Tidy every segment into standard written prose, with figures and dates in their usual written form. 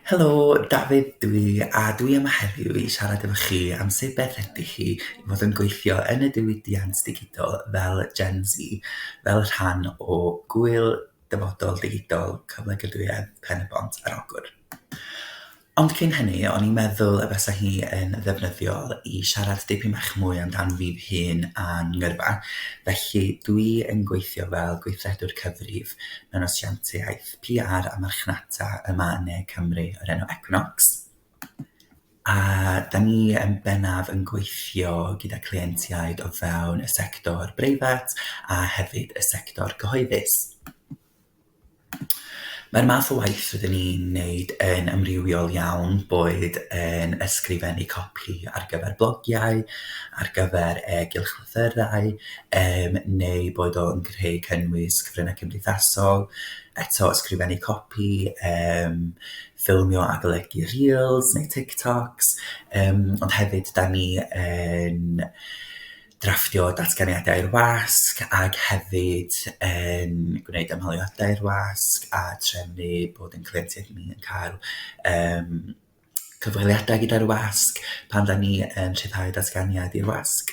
Helo, Dafydd dwi yma heddiw i siarad efo chi am sut beth ydych chi i fod yn gweithio yn y diwydiant digidol fel Gen Z, fel rhan o Gŵyl Dyfodol Digidol cyflogadwyedd pen-y-bont ar ogwr. Ond cyn hynny, o'n i'n meddwl y bysa hi yn ddefnyddiol i siarad dipyn bach mwy amdan fi'n hun a'n ngyrfa. Felly dwi yn gweithio fel gweithredwr cyfrif mewn asiantaeth PR a marchnata yma yn Ne Cymru o'r enw Equinox. A da ni yn bennaf yn gweithio gyda clientiaid o fewn y sector breifat a hefyd y sector cyhoeddus. Mae'r math o waith rydyn ni'n wneud yn amrywiol iawn, boed yn ysgrifennu copi ar gyfer blogiau, ar gyfer gylchlythyrau, neu boed o'n creu cynnwys cyfryngau cymdeithasol, eto ysgrifennu copi, ffilmio a golygu Reels neu TikToks, ond hefyd da ni yn drafftio datganiadau i'r wasg ac hefyd yn gwneud ymholiadau i'r wasg a trefnu bod yn clientiaid ni yn cael cyfweliadau gyda'r wasg pan da ni yn rhyddhau datganiad i'r wasg.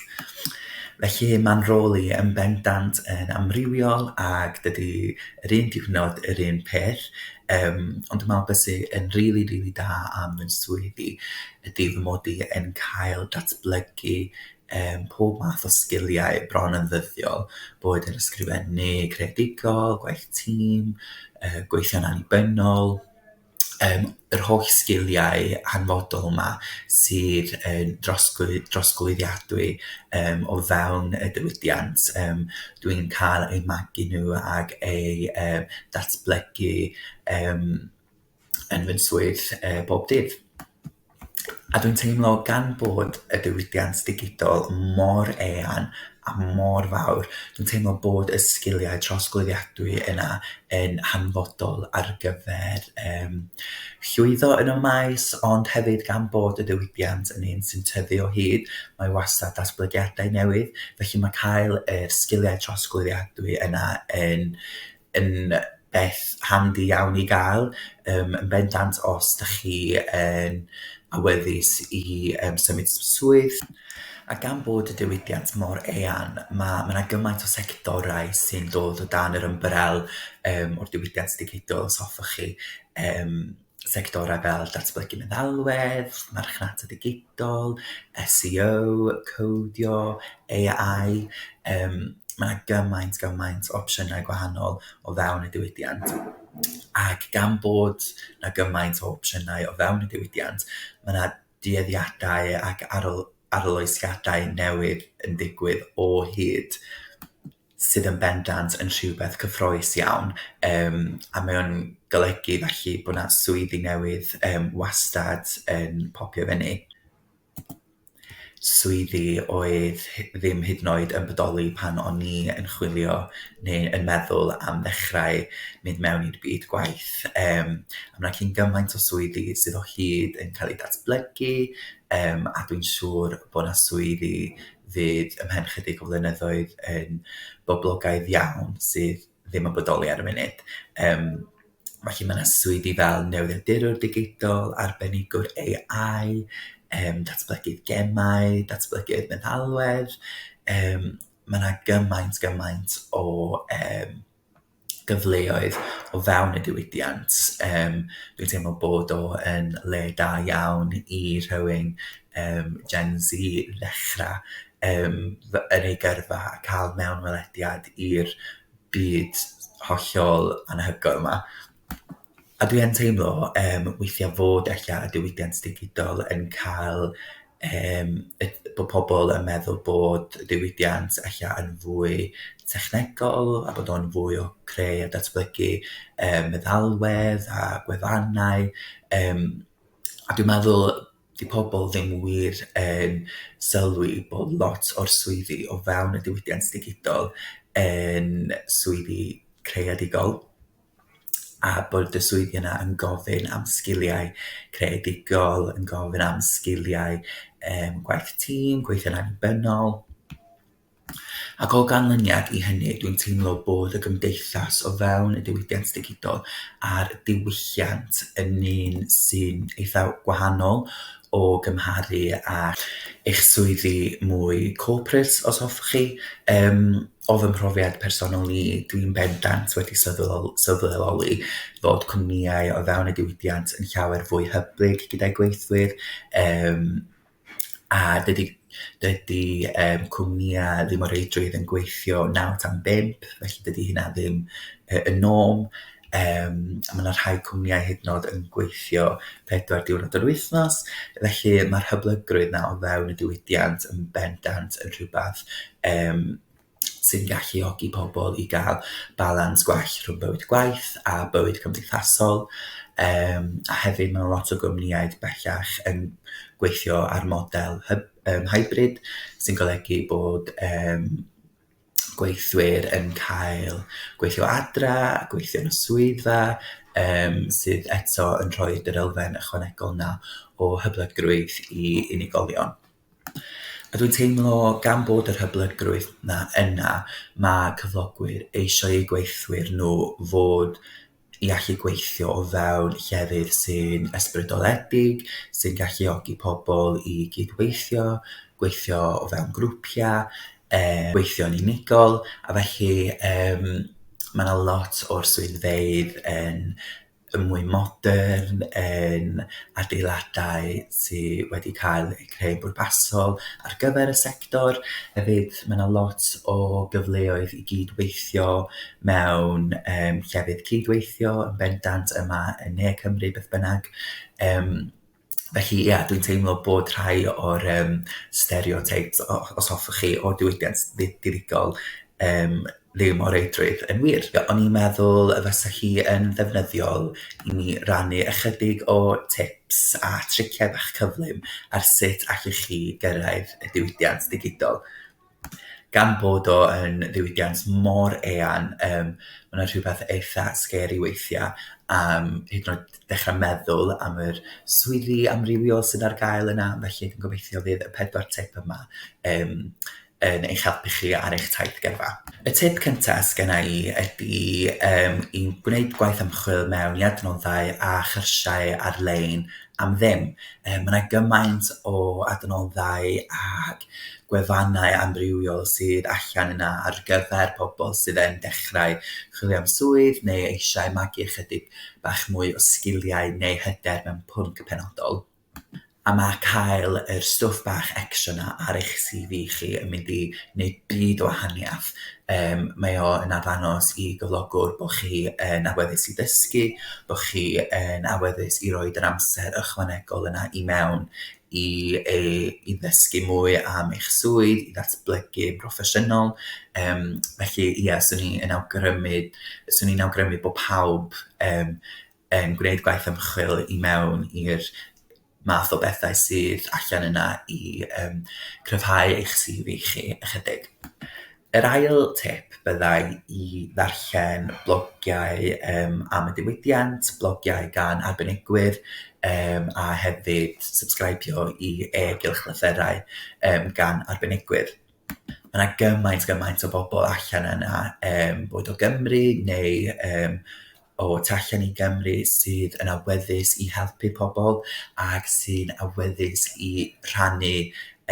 Felly mae'n rôl i yn bendant yn amrywiol ac dydy yr un diwrnod yr un peth, ond dwi'n meddwl bys yn rili da am fy swyddi ydy fy mod i yn cael datblygu pob math o sgiliau bron yn ddyddiol, boed yn ysgrifennu creadigol, gwaith tîm, gweithio'n annibynnol, yr holl sgiliau hanfodol yma sydd yn drosglwyddiadwy o fewn y diwydiant. Dwi'n cael eu magu nhw ac eu datblygu yn fy swydd bob dydd. A dwi'n teimlo gan bod y diwydiant digidol mor eang a mor fawr, dwi'n teimlo bod y sgiliau trosglwyddiadwy yna yn hanfodol ar gyfer llwyddo yn y maes, ond hefyd gan bod y diwydiant yn un sy'n tyfu o hyd, mae wastad datblygiadau newydd, felly mae cael y sgiliau trosglwyddiadwy yna yn beth handi iawn i gael, yn bendant os ydych chi yn awyddus i symud swydd. A gan bod y diwydiant mor eang, mae yna gymaint o sectorau sy'n dod o dan yr ymbrel o'r diwydiant digidol, os hoffwch chi, sectorau fel datblygu meddalwedd, marchnata digidol, SEO, codio, AI. Mae yna gymaint o opsiynau gwahanol o fewn y diwydiant. Ac gan bod yna gymaint o opsiynau o fewn y diwydiant, mae yna dueddiadau ac arloesiadau newydd yn digwydd o hyd sydd yn bendant yn rhywbeth cyffrous iawn, a mae o'n golygu felly bod yna swyddi newydd wastad yn popio fyny. Swyddi oedd ddim hyd yn oed yn bodoli pan o'n i yn chwilio neu yn meddwl am ddechrau mynd mewn i'r byd gwaith. A mae cyn gymaint o swyddi sydd o hyd yn cael ei datblygu, a dwi'n siŵr bod yna swyddi fydd ymhen chydig o flynyddoedd yn boblogaidd iawn sydd ddim yn bodoli ar y munud. Felly mae yna swyddi fel newyddiadurwr digidol, arbenigwr AI, datblygydd gemau, datblygydd meddalwedd. Mae yna gymaint o gyfleoedd o fewn y diwydiant. Dwi'n teimlo bod o yn le da iawn i rhywun Gen Z ddechrau yn ei gyrfa a cael mewnwelediad i'r byd hollol anhygoel yma. A dwi yn teimlo weithiau fod y diwydiant digidol yn cael bod pobl yn meddwl bod y diwydiant yn fwy technegol a bod o'n fwy o creu a datblygu meddalwedd a gwefannau. A dwi'n meddwl di pobl ddim wir yn sylwi bod lot o'r swyddi o fewn y diwydiant digidol yn swyddi creadigol, a bod y swyddi yna yn gofyn am sgiliau creadigol, yn gofyn am sgiliau gwaith tîm, gweithio'n annibynnol. Ac o ganlyniad I hynny, dwi'n teimlo bod y gymdeithas o fewn y diwydiant digidol a'r diwylliant yn un sy'n eitha gwahanol o gymharu a eich swyddi mwy corporate, os hoffech chi. O fy mhrofiad personol I, dwi'n bendant wedi sylweddoli fod cwmnïau o fewn y diwydiant yn llawer fwy hyblyg gyda'i gweithwyr, a dydy cwmnïau ddim o reidrwydd yn gweithio 9 tan 5, felly dydy hynna ddim y norm. A mae yna rhai cwmnïau hyd yn oed yn gweithio 4 diwrnod yr wythnos, felly mae'r hyblygrwydd na o fewn y diwydiant yn bendant yn rhywbeth sy'n galluogi pobl I gael balans gwell rhwng bywyd gwaith a bywyd cymdeithasol. A hefyd mae lot o gwmnïau bellach yn gweithio ar model hybrid, sy'n golygu bod gweithwyr yn cael gweithio adra, gweithio yn y swyddfa, sydd eto yn rhoi yr elfen ychwanegol na o hyblygrwydd I unigolion. A dwi'n teimlo gan bod yr hyblygrwydd yna, mae cyflogwyr eisiau I gweithwyr nhw fod I allu gweithio o fewn llefydd sy'n ysbrydoledig, sy'n galluogi pobl I gydweithio, gweithio o fewn grwpiau, gweithio'n unigol, a felly mae yna lot o'r swyddfeydd yn mwy modern, yn adeiladau sydd wedi cael eu creu'n bwrpasol ar gyfer y sector. Hefyd, mae yna lot o gyfleoedd I gydweithio mewn llefydd cydweithio yn bendant yma yn Ne Cymru beth bynnag. Felly, dwi'n teimlo bod rhai o'r stereotypes, os hoffech chi, o diwydiant digidol ddim o reidrwydd yn wir. O'n i'n meddwl y fysa chi yn ddefnyddiol I mi rannu ychydig o tips a triciau bach cyflym ar sut allwch chi gyrraedd y diwydiant digidol. Gan bod o yn ddiwydiant mor eang, mae yna rhywbeth eitha scary weithiau hyd yn oed dechrau meddwl am yr swyddi amrywiol sydd ar gael yna, felly dwi'n gobeithio fydd y 4 tip yma yn eich helpu chi ar eich taith gyrfa. Y tip cyntaf sgenna I ydy I gwneud gwaith ymchwil mewn I adnoddau a chyrsiau ar-lein am ddim. Mae yna gymaint o adnoddau ac gwefannau amrywiol sydd allan yna ar gyfer pobl sydd yn dechrau chwilio am swydd neu eisiau magu ychydig bach mwy o sgiliau neu hyder mewn pwnc penodol. A mae cael yr stwff bach extra na ar eich CV chi yn mynd I wneud byd o wahaniaeth. Mae o yn arddangos I gyflogwr bod chi yn awyddus I ddysgu, bod chi yn awyddus I roed yr amser ychwanegol yna I mewn I ddysgu mwy am eich swydd, I ddatblygu proffesiynol. Felly, swn i'n awgrymu bod pawb yn gwneud gwaith ymchwil I mewn i'r math o bethau sydd allan yna I cryfhau eich CV chi ychydig. Yr ail tip byddai I ddarllen blogiau am y diwydiant, blogiau gan arbenigwyr, a hefyd subscribio I e-gylchlythyrau gan arbenigwyr. Mae yna gymaint o bobl allan yna, boed o Gymru neu o tu allan I Gymru sydd yn awyddus I helpu pobl ac sy'n awyddus I rhannu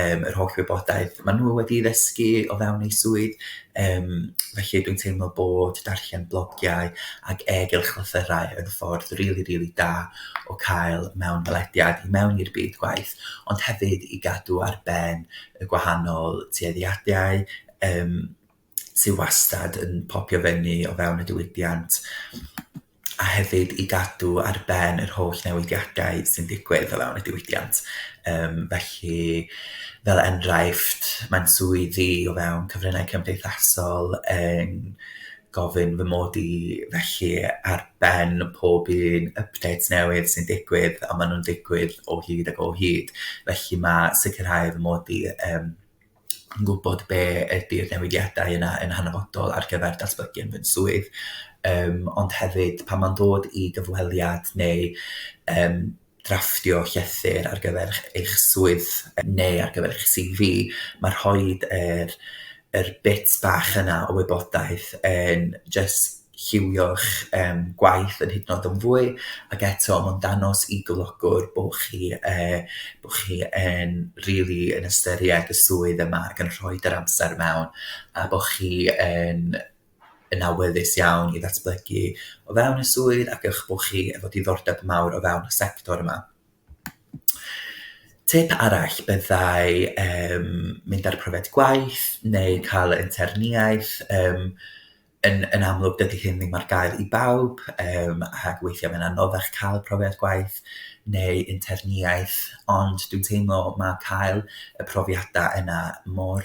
yr holl wybodaeth maen nhw wedi ddysgu o fewn eu swydd. Felly dwi'n teimlo bod darllen blogiau ac e-gylchlythyrau yn ffordd rili da o cael mewn melediad I mewn i'r byd gwaith, ond hefyd I gadw ar ben y gwahanol tueddiadau sydd wastad yn popio fyny o fewn y diwydiant, a hefyd I gadw ar ben yr holl newidiadau sy'n digwydd o fewn y diwydiant. Felly, fel enghraifft, mae'n swyddi o fewn cyfryngau cymdeithasol yn gofyn fy mod I felly ar ben pob un updates newydd sy'n digwydd, a maen nhw'n digwydd o hyd ac o hyd. Felly mae sicrhau fy mod I yn gwybod be ydy'r newidiadau yna yn hanfodol ar gyfer datblygu yn fy swydd. Ond hefyd, pan mae'n dod I gyfweliad neu drafftio llythyr ar gyfer eich swydd neu ar gyfer eich CV, mae rhoid yr bits bach yna o wybodaeth yn just lliwio'ch gwaith yn hyd yn oed yn fwy, ac eto mae'n danos I golygwr bod chi yn really yn ystyried y swydd yma ac yn rhoi yr amser mewn, a bod chi yn awyddus iawn I ddatblygu o fewn y swydd ac eich bod chi efo diddordeb mawr o fewn y sector yma. Tip arall byddai mynd ar profiad gwaith neu cael interniaeth. Yn amlwg dydy hyn ddim ar gael I bawb, ac weithiau mae'n anoddach cael profiad gwaith neu interniaeth, ond dwi'n teimlo mae cael y profiadau yna mor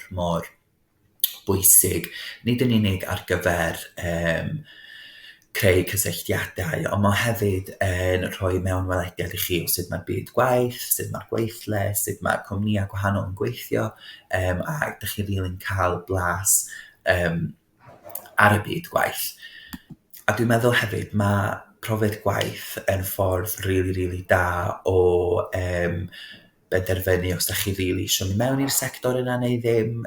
bwysig, nid yn unig ar gyfer creu cysylltiadau, ond mae hefyd yn rhoi mewnwelediad I chi o sut mae'r byd gwaith, sut mae'r gweithle, sut mae'r cwmnïau gwahanol yn gweithio, a ydych chi rili'n cael blas ar y byd gwaith. A dwi'n meddwl hefyd mae profiad gwaith yn ffordd really da o benderfynu os ydych chi really eisiau mynd mewn i'r sector yna neu ddim.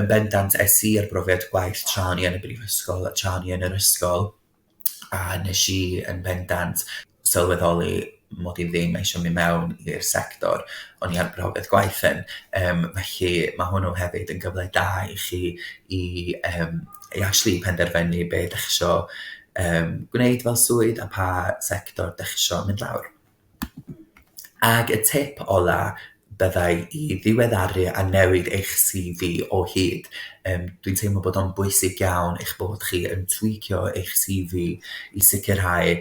Yn bendant i'r brofiad gwaith tra o'n I yn y brifysgol a tra o'n I yn yr ysgol, a nes I yn bendant sylweddoli mod I ddim eisiau mynd mewn i'r sector o'n I ar brofiad gwaith yn. Felly mae hwnnw hefyd yn gyfle da I chi I actually penderfynu be ydych chi eisiau gwneud fel swydd a pa sector ydych chi eisiau mynd lawr. Ag y tip ola byddai I ddiweddaru a newid eich CV o hyd. Dwi'n teimlo bod o'n bwysig iawn eich bod chi yn tweakio eich CV I sicrhau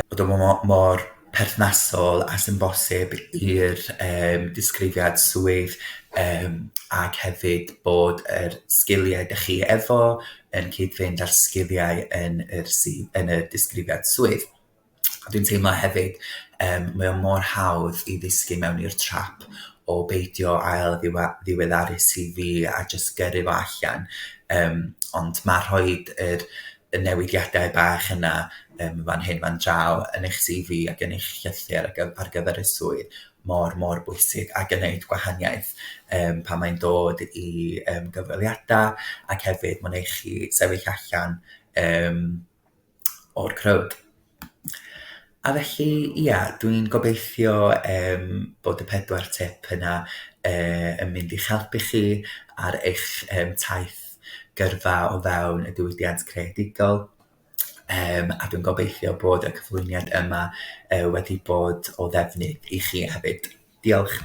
bod o'n mor perthnasol a sy'n bosib i'r disgrifiad swydd, ac hefyd bod yr sgiliau ydych chi efo yn cyd-fynd â'r sgiliau yn y disgrifiad swydd. Dwi'n teimlo hefyd mae o mor hawdd I ddisgu mewn i'r trap o beidio ail ddiweddaru CV a just gyrru fo allan. Ond mae rhoi y newidiadau bach yna fan hyn fan draw yn eich CV ac yn eich llythyr ar gyfer y swydd mor bwysig a gwneud gwahaniaeth pan mae'n dod I gyfweliadau ac hefyd mae'n eich chi sefyll allan o'r crowd. A felly, dwi'n gobeithio bod y 4 tip yna yn mynd i'ch helpu chi ar eich taith gyrfa o fewn y diwydiant creadigol. A dwi'n gobeithio bod y cyflwyniad yma wedi bod o ddefnydd I chi hefyd. Diolch.